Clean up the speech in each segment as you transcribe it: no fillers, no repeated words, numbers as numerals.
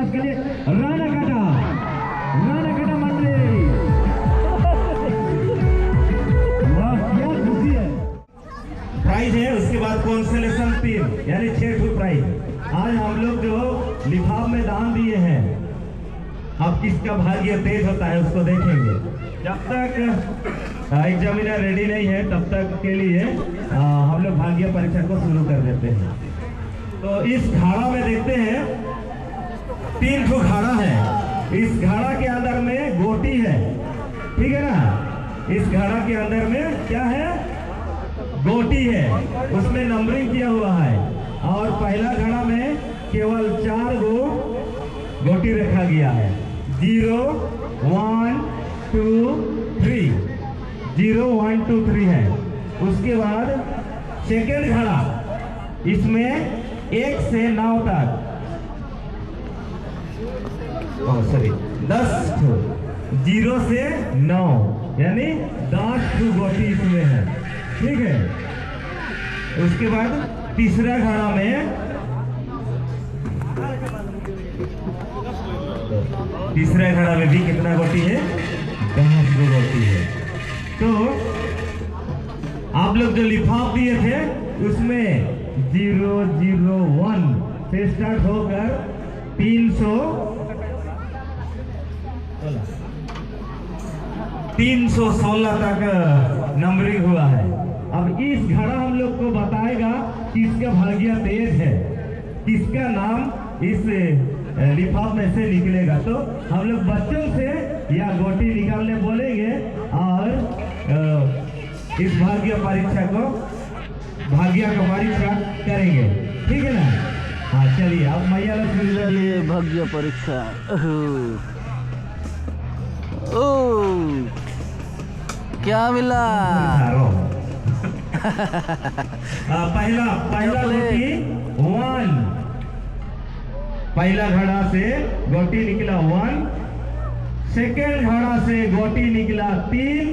उसके लिए रानाकाटा मंडली। वाह क्या खुशी है। प्राइज है, उसके बाद कॉन्सोलेशन 3 यानी 6 प्राइज आज हम लोग जो लिफाफ में दान दिए हैं। अब किसका भाग्य तेज होता है उसको देखेंगे। जब तक एग्जामिनर रेडी नहीं है तब तक के लिए हम लोग भाग्य परीक्षा को शुरू कर देते हैं। तो इस घाड़ा में देखते हैं 3 ठो घाड़ा है। इस घाड़ा के अंदर में गोटी है, ठीक है ना। इस घाड़ा के अंदर में क्या है, गोटी है, उसमें नंबरिंग किया हुआ है। और पहला घड़ा में केवल 4 गो गोटी रखा गया है। 0 1 2 3 0 1 2 3 है। उसके बाद सेकेंड घड़ा, इसमें 1 से 9 तक 10 ठो, 0 से 9 यानी 10 ठो गोटी इसमें है, ठीक है। उसके बाद तीसरा घड़ा में भी कितना गोटी है, 10 गोटी है। तो आप लोग जो लिफाफ दिए थे उसमें 001 से स्टार्ट होकर 316 तक नंबरिंग हुआ है। अब इस घड़ा हम लोग को बताएगा किसका भाग्य तेज है, किसका नाम इस लिफाफ में से निकलेगा। तो हम लोग बच्चों से या गोटी निकालने बोलेंगे और इस भाग्य का परीक्षा करेंगे, ठीक है ना। हाँ चलिए अब मैया ये भाग्य परीक्षा। ओ क्या मिला? पहला गोटी 1, पहला घड़ा से गोटी निकला 1। सेकेंड घड़ा से गोटी निकला 3।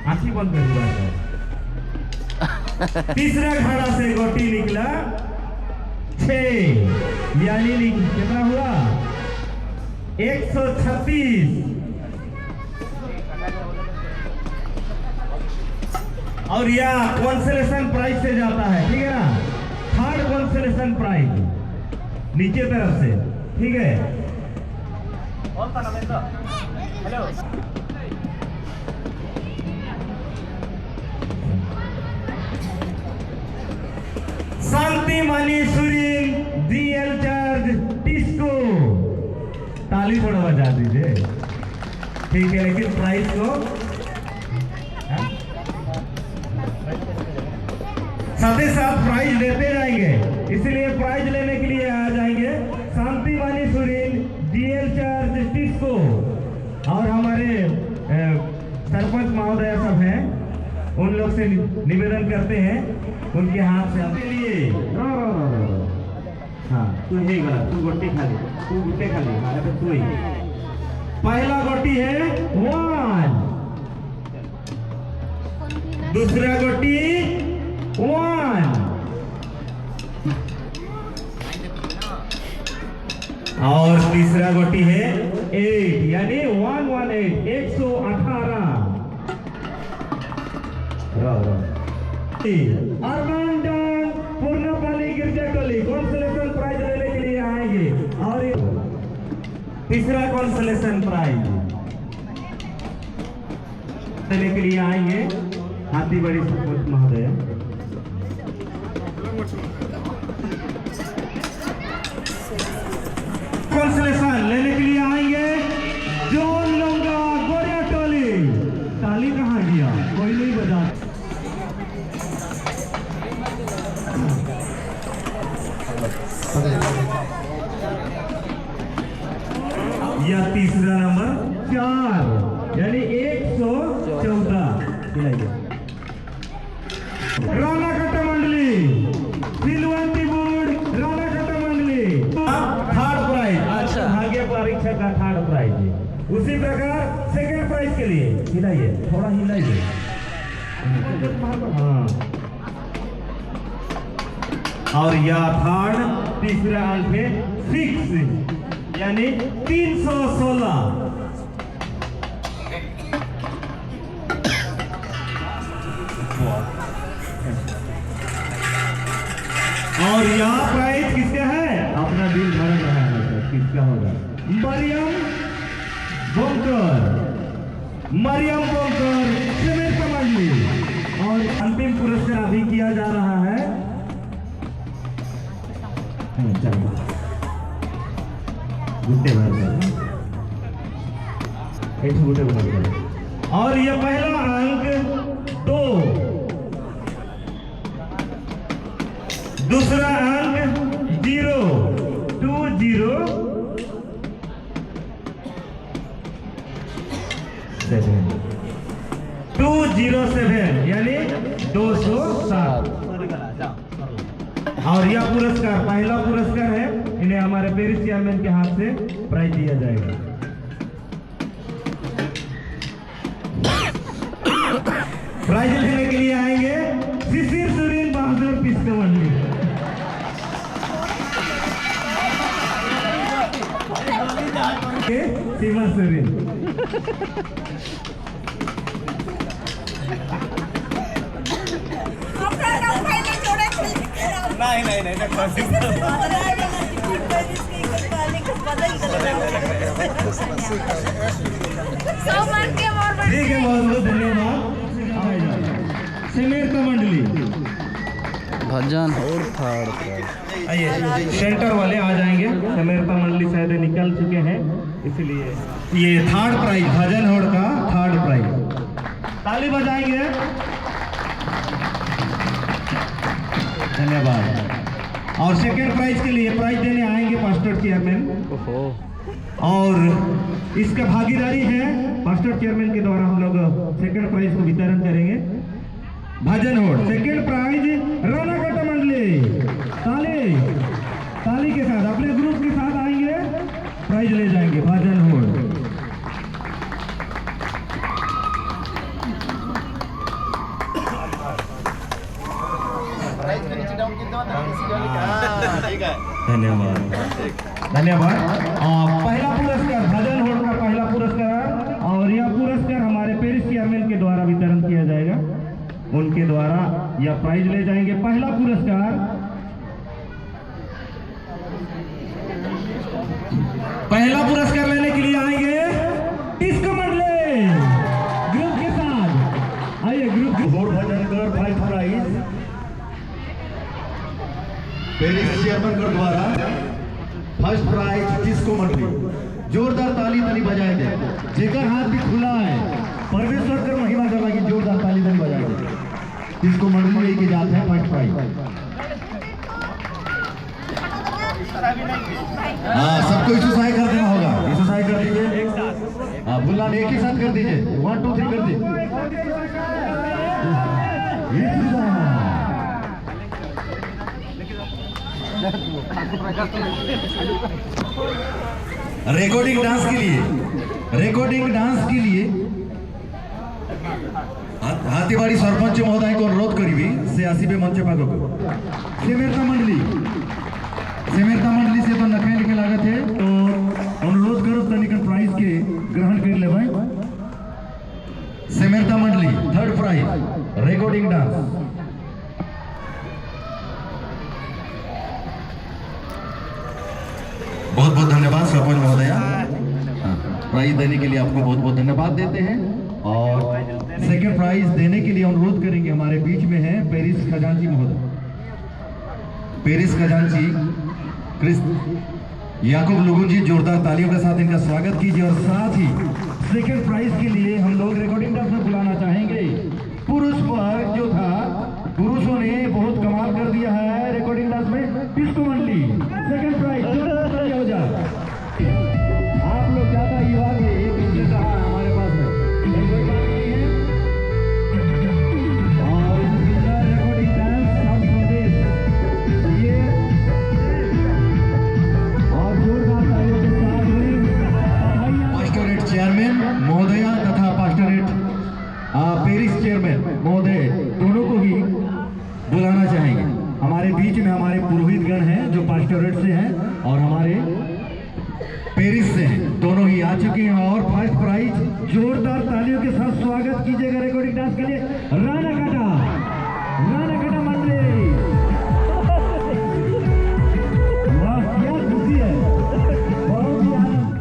आंखें बंद कर हुआ है। तीसरा घड़ा से गोटी निकला 6 यानी कितना हुआ, 136। और यह कॉन्सोलेशन प्राइज से जाता है, ठीक है ना। 3rd कॉन्सोलेशन प्राइज नीचे तरफ से, ठीक है। शांति मनी सुरीन DL चार्ज टिस्को, ताली थोड़ा बजा दीजिए, ठीक है। लेकिन प्राइस को साथ ही साथ प्राइज लेते जाएंगे, इसलिए प्राइज लेने के लिए आ जाएंगे शांति वाली सुरीन DL चार्ज टिस्को। और हमारे सरपंच महोदय सब हैं, उन लोग से निवेदन करते हैं उनके हाथ से अपने लिए। हाँ तू ही गलत, तू गोटी खाली, तू गुट्टे खाली, हाँ तो तू ही। पहला गोटी है 1, दूसरा गोटी 1 और तीसरा गोटी है 8 यानी 118 118। अर्मांडन पूर्णपाली गिरजाटोली कॉन्सोलेशन प्राइज लेने के लिए आएंगे। और तीसरा कॉन्सोलेशन प्राइज लेने के लिए आएंगे हाथी बड़ी सरपंच महोदय। कॉन्सोलेशन लेने के लिए आएंगे जॉन लोंगा गोरिया टोली। ताली कहाँ गया, कोई नहीं बजा। या तीसरा नंबर 4 यानी 114 रानाकाटा मंडली सिलवंती बोर्ड रानाकाटा मंडली 3rd प्राइज। अच्छा भाग्य परीक्षा का 3rd प्राइज है। उसी प्रकार सेकंड प्राइज के लिए हिलाइए, थोड़ा हिलाइए। हाँ और यह थर्ड, तीसरा अंक है 6 यानी 316। और यह प्राइज किसका है? अपना दिल धड़क रहा है सर, किसका होगा? मरियम बोंकर, मरियम बोंकर सीमेंट कमांडली। और अंतिम पुरस्कार अभी किया जा रहा है। गुड्डे भर और यह पहला अंक 2, दूसरा अंक 0, 207 यानी 207। और यह पुरस्कार पहला पुरस्कार है, इन्हें हमारे पेरिस चेयरमैन के हाथ से प्राइज दिया जाएगा। प्राइज लेने के लिए आएंगे शिशिर सुरीन बहादुर पिस्कमंडली। सीमा सुरीन। नहीं ठीक है, बहुत बहुत धन्यवाद। सीमेंट मंडली भजन और थर्ड। आइए सेंटर वाले आ जाएंगे। समेरता मंडली शायद निकल चुके हैं, इसलिए ये थर्ड प्राइज भजन होड़ का थर्ड प्राइज। ताली बजाएंगे। धन्यवाद। और सेकंड प्राइज के लिए प्राइज देने आएंगे पास्टर चेयरमैन। और इसका भागीदारी है पास्टर चेयरमैन के द्वारा हम लोग सेकंड प्राइज को वितरण करेंगे। भजन होड़ सेकंड प्राइज रानाघाट मंडली। ताली के साथ अपने ग्रुप के साथ आएंगे, प्राइज ले जाएंगे भजन होड़। धन्यवाद धन्यवाद। पहला पुरस्कार भजन होड़ का पहला पुरस्कार, और यह पुरस्कार हमारे पेरिस चेयरमैन के द्वारा वितरण किया जाएगा। उनके द्वारा यह प्राइज ले जाएंगे। पहला पुरस्कार लेने के लिए आएंगे पिस्कमंडली ग्रुप के साथ। आइए ग्रुप भजन कर फर्स्ट प्राइज पेरिस चेयरमैन के द्वारा फर्स्ट प्राइज पिस्कमंडली। जोरदार ताली बजाएंगे। जेकर हाथ भी खुला है परमेश्वर कर महिमा करना की जोरदार ताली बजाएंगे। पिस्कमंडली लेके जाते हैं फर्स्ट प्राइज। हाँ, सबको एक्सरसाइज कर देना होगा। एक्सरसाइज कर दीजिए एक साथ। हाँ, बुला एक ही साथ कर दीजिए। 1 2 3 कर दीजिए। रिकॉर्डिंग डांस के लिए हाथीबाड़ी सरपंच महोदय को अनुरोध करी से आसबे मंच पाक। सेमेरता मंडली से तो नखे लिखे लागत है, तो अनुरोध करो तनिक प्राइज के ग्रहण कर ले भाई। सेमेरता मंडली थर्ड प्राइज रिकॉर्डिंग डांस। बहुत बहुत धन्यवाद सरपंच महोदय। प्राइज देने के लिए आपको बहुत बहुत धन्यवाद देते हैं। और सेकंड प्राइज देने के लिए अनुरोध करेंगे, हमारे बीच में है पेरिस खजांची महोदय। पेरिस खजांची याकूब लुगुन जी, जोरदार तालियों के साथ इनका स्वागत कीजिए। और साथ ही सेकंड प्राइज के लिए हम लोग रिकॉर्डिंग डांस में बुलाना चाहेंगे पुरुष वर्ग जो था। पुरुषों ने बहुत कमाल कर दिया है रिकॉर्डिंग डांस में। पिस्कमंडली सेकंड प्राइज हो जाए। आप लोग ज्यादा युवा थे, पिछले कहा हमारे पास में कोई बात नहीं है। और रिकॉर्डिंग डांस साउथ प्रदेश ये और जोरदार तालियों के साथ पास्टोरेट चेयरमैन महोदया तथा पास्टोरेट पेरिस चेयरमैन महोदय दोनों को ही बुलाना चाहेंगे। हमारे बीच में हमारे पुरोहितगण हैं जो पास्टोरेट से हैं और हमारे पेरिस से हैं, दोनों ही आ चुके हैं। और फर्स्ट प्राइज जोरदार तालियों के साथ स्वागत कीजिएगा रिकॉर्डिंग डांस के लिए राणा काटा मंडली। वाह क्या खुशी है, बहुत ही आनंद।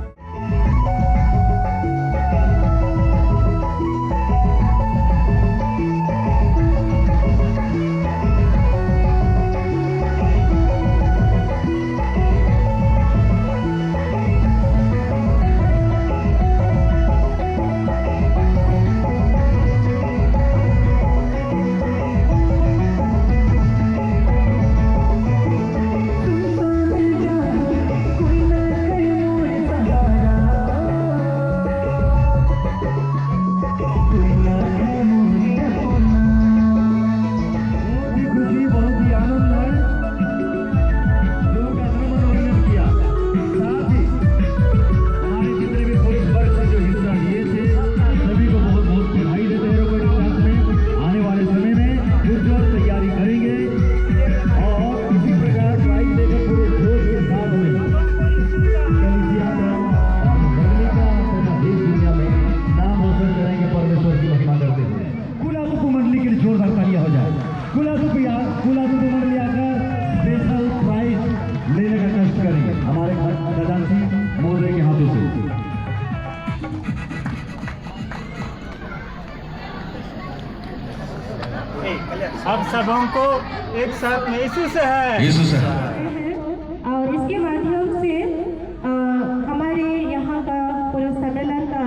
आप सबों को एक साथ में यीशु से है और इसके माध्यम से हमारे यहाँ का पुरुष सम्मेलन का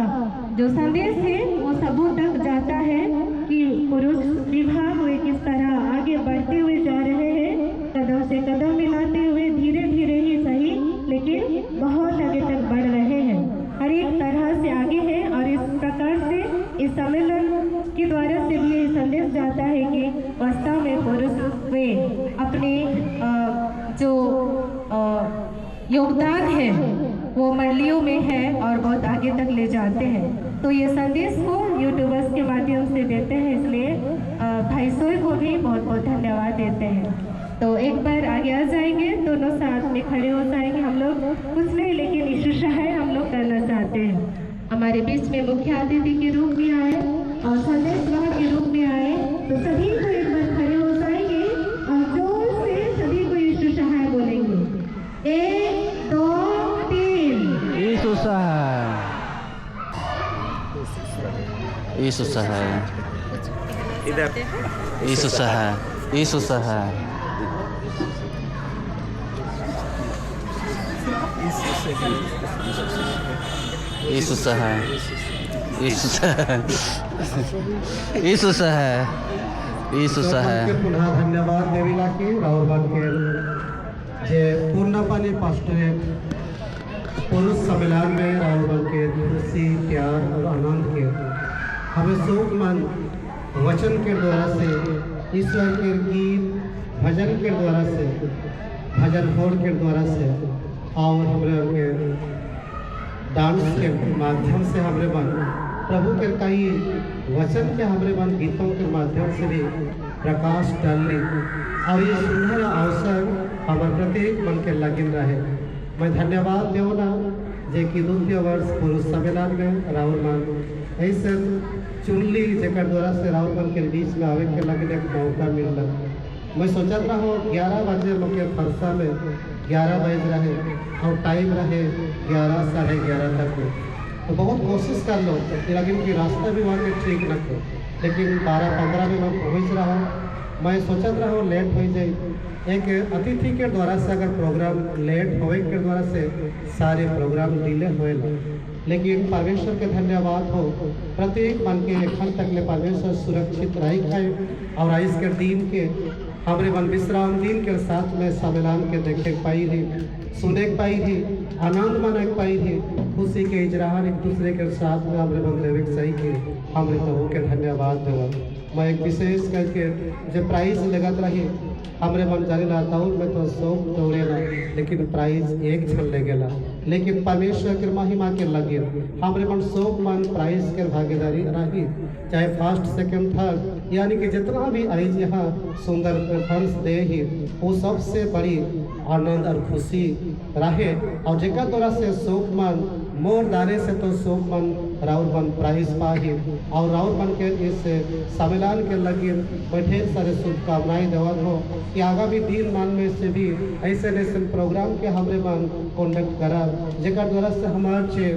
जो संदेश है वो सबों तक जाता है कि पुरुष विवाह हुए किस तरह आगे बढ़ते हुए जा रहे हैं, कदम से कदम मिलाते हुए धीरे धीरे ही सही लेकिन बहुत आगे तक बढ़ रहे हैं, हर एक तरह से आगे है। और इस प्रकार से इस सम्मेलन के द्वारा से भी ये संदेश जाता है कि वास्तव में पुरुष वे अपने जो योगदान है वो मंडलियों में है और बहुत आगे तक ले जाते हैं। तो ये संदेश को यूट्यूबर्स के माध्यम से देते हैं, इसलिए भाई सोई को भी बहुत बहुत धन्यवाद देते हैं। तो एक बार आगे आ जाएंगे, दोनों साथ में खड़े हो जाएंगे। हम लोग कुछ नहीं लेकिन यीशु सहाय हम लोग करना चाहते हैं। हमारे बीच में मुख्य अतिथि के रूप में आए और संदेश वाहक के रूप में आए, तो सभी को एक बार खड़े हो जाएंगे और जोर से सभी को यीशु सहाय बोलेंगे। 1 2 3 यीशु सहाय, यीशु सहाय, यीशु सहाय, यीशु सहाय, यीशु सहाय, यीशु सहाय, यीशु सहाय, यीशु सहाय। पुनः धन्यवाद देविला की राहुल के जे पूर्णपानी पास्टरेट पुरुष सम्मेलन में राहुल के खुशी प्यार और आनंद के हमें शोकमान वचन के द्वारा से ईश्वर के गीत भजन के द्वारा से भजन फोड़ के द्वारा से और हमारे डांस के माध्यम से हमारे मन प्रभु के कई वचन के हमारे मन गीतों के माध्यम से भी प्रकाश डालने और ये सुंदर अवसर हमारे प्रत्येक मन के लगिन रहे। मैं धन्यवाद देवना जे कि 2 वर्ष पुरुष सम्मेलन में राहुल मान ऐसे चुनली जेकर द्वारा से राहुल मान के बीच में आवे के लगने का मौका मिलता। मैं सोचत रहा 11 बजे मुख्य फरसा में 11 बज रहे और टाइम रहे 11 साढ़े 11 तक में, तो बहुत कोशिश कर लो लेकिन कि रास्ता भी वहाँ के ठीक न थे, लेकिन 12-15 में मैं पहुँच रहा हूँ। मैं सोचत रहा लेट हो जाए, एक अतिथि के द्वारा से अगर प्रोग्राम लेट होए के द्वारा से सारे प्रोग्राम डिले होए, लेकिन परमेश्वर के धन्यवाद हो प्रत्येक मन के एखन तक ले परमेश्वर सुरक्षित रही है और आइस के दिन के हमारे मन विश्राम दिन के साथ में सम्मेलन के देखे पाई रही, सुने पाई रही, आनंद मना पाई रही, खुशी के इजरार एक दूसरे के साथ में हमारे मन देवे सही के हमारे तो के धन्यवाद देवा। मैं एक विशेष करके जो प्राइज लगत रही हमारे मन जाने ला दौड़ में तो शौक दौड़े ना, लेकिन प्राइज एक छल ले गला, लेकिन परमेश्वर के महिमा के लगे हमारे मन शोक मन प्राइज के भागीदारी रही, चाहे फर्स्ट सेकंड थर्ड यानी कि जितना भी आई यहाँ सुंदर परफॉर्मेंस दे ही वो सबसे बड़ी आनंद और खुशी रहे। और जेका तोरा से शोक मन मोर दाने से तो शोक मन राउर मन प्राइज पाही और राउर मन के इस सम्मेलन के लगे ढेर सारे शुभकामनाएं देवत हो कि आगामी दिन मान में से भी ऐसे ऐसे प्रोग्राम के हमारे मन कॉन्डक्ट करा जेकर द्वारा से हमारे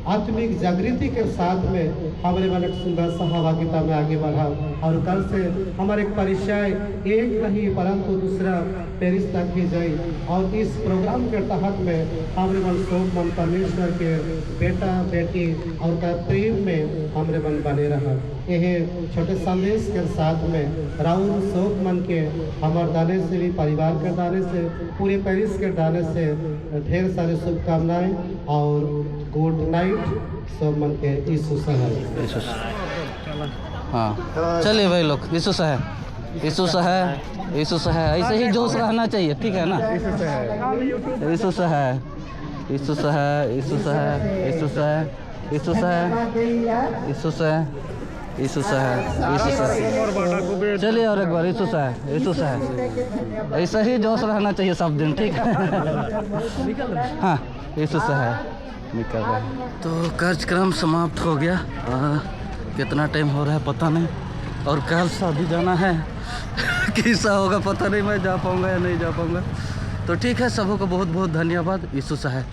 आत्मिक जागृति के साथ में हमारे मन एक सुंदर सहभागिता में आगे बढ़ा और कल से हमारे परिचय एक नहीं परंतु दूसरा पेरिस तक ही जाए। और इस प्रोग्राम के तहत में हमारे मन शोक मन परमेश्वर के बेटा बेटी और का प्रेम में हमारे मन बने रहा। यह छोटे संदेश के साथ में राउर शोक मन के हमारे दाने से भी परिवार के दाने से पूरे पेरिस के दाने से ढेर सारे शुभकामनाएं और गुड नाइट सब मन के यीशु सहाय। हाँ चलिए भाई लोग, यीशु है, यीशु है, यीशु है, ऐसे ही जोश रहना चाहिए, ठीक है ना। यीशु है, यीशु है, यीशु है, यीशु है, यीशु है, यीशु है, यीशु है, यीशु है। चलिए और एक बार यीशु है, यीशु है, ऐसा ही जोश रहना चाहिए सब दिन, ठीक है। हाँ यीशु है, निकल रहे। तो कार्यक्रम समाप्त हो गया। कितना टाइम हो रहा है पता नहीं, और कल शादी जाना है। कैसा होगा पता नहीं, मैं जा पाऊँगा या नहीं जा पाऊँगा। तो ठीक है, सबों को बहुत बहुत धन्यवाद। यीशु है।